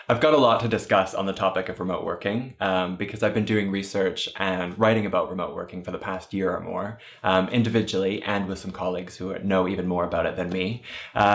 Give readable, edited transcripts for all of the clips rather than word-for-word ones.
I've got a lot to discuss on the topic of remote working because I've been doing research and writing about remote working for the past year or more, individually and with some colleagues who know even more about it than me.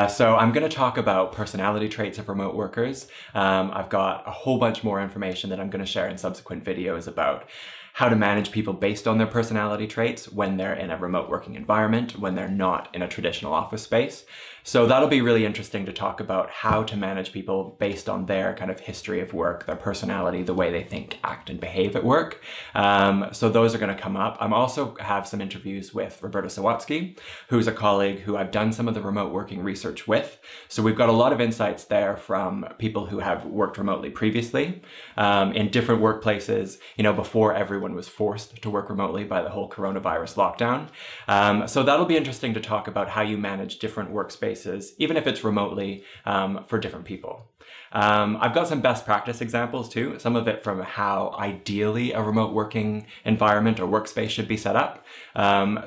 So I'm going to talk about personality traits of remote workers. I've got a whole bunch more information that I'm going to share in subsequent videos about how to manage people based on their personality traits when they're in a remote working environment, when they're not in a traditional office space. So that'll be really interesting to talk about how to manage people based on their kind of history of work, their personality, the way they think, act, and behave at work. So those are going to come up. I'm also have some interviews with Roberta Sawatsky, who's a colleague who I've done some of the remote working research with. So we've got a lot of insights there from people who have worked remotely previously in different workplaces, before everyone was forced to work remotely by the whole coronavirus lockdown. So that'll be interesting to talk about how you manage different workspaces, even if it's remotely, for different people. I've got some best practice examples too, some of it from how ideally a remote working environment or workspace should be set up.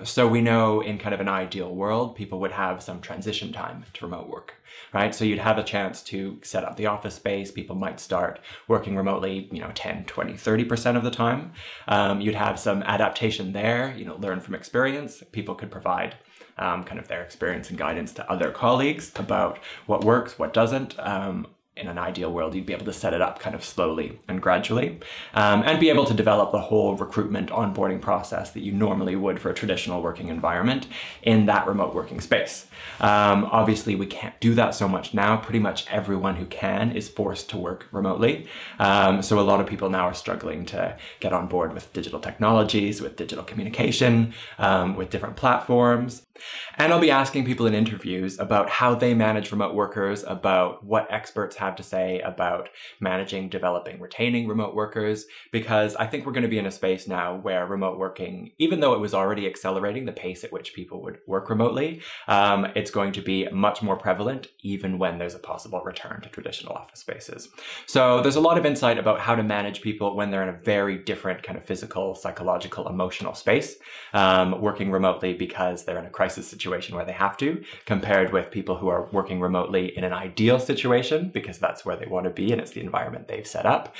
So we know in kind of an ideal world, people would have some transition time to remote work, right? So you'd have a chance to set up the office space. People might start working remotely, 10, 20, 30% of the time. You'd have some adaptation there, learn from experience. People could provide kind of their experience and guidance to other colleagues about what works, what doesn't. In an ideal world, you'd be able to set it up kind of slowly and gradually, and be able to develop the whole recruitment onboarding process that you normally would for a traditional working environment in that remote working space. Obviously, we can't do that so much now. Pretty much everyone who can is forced to work remotely. So a lot of people now are struggling to get on board with digital technologies, with digital communication, with different platforms. And I'll be asking people in interviews about how they manage remote workers, about what experts have to say about managing, developing, retaining remote workers, because I think we're going to be in a space now where remote working, even though it was already accelerating the pace at which people would work remotely, it's going to be much more prevalent even when there's a possible return to traditional office spaces. So there's a lot of insight about how to manage people when they're in a very different kind of physical, psychological, emotional space, working remotely because they're in a crisis situation where they have to, compared with people who are working remotely in an ideal situation because that's where they want to be and it's the environment they've set up,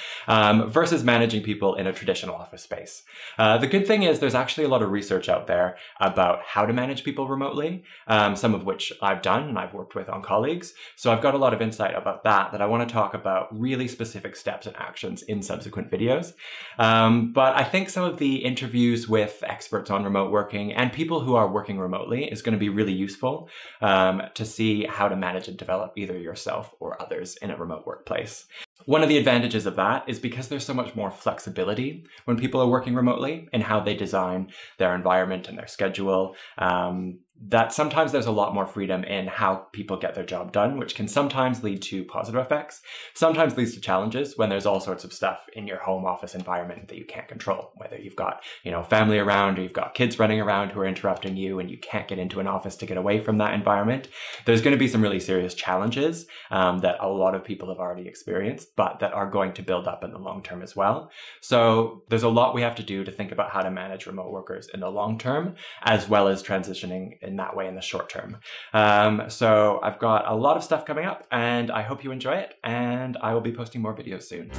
versus managing people in a traditional office space. The good thing is there's actually a lot of research out there about how to manage people remotely, some of which I've done and I've worked with on colleagues. So I've got a lot of insight about that I want to talk about really specific steps and actions in subsequent videos. But I think some of the interviews with experts on remote working and people who are working remotely is going to be really useful to see how to manage and develop either yourself or others in a remote workplace. One of the advantages of that is because there's so much more flexibility when people are working remotely in how they design their environment and their schedule, that sometimes there's a lot more freedom in how people get their job done, which can sometimes lead to positive effects, sometimes leads to challenges when there's all sorts of stuff in your home office environment that you can't control, whether you've got, family around or you've got kids running around who are interrupting you and you can't get into an office to get away from that environment. There's going to be some really serious challenges that a lot of people have already experienced, but that are going to build up in the long term as well. So there's a lot we have to do to think about how to manage remote workers in the long term, as well as transitioning in that way in the short term. So I've got a lot of stuff coming up and I hope you enjoy it, and I will be posting more videos soon.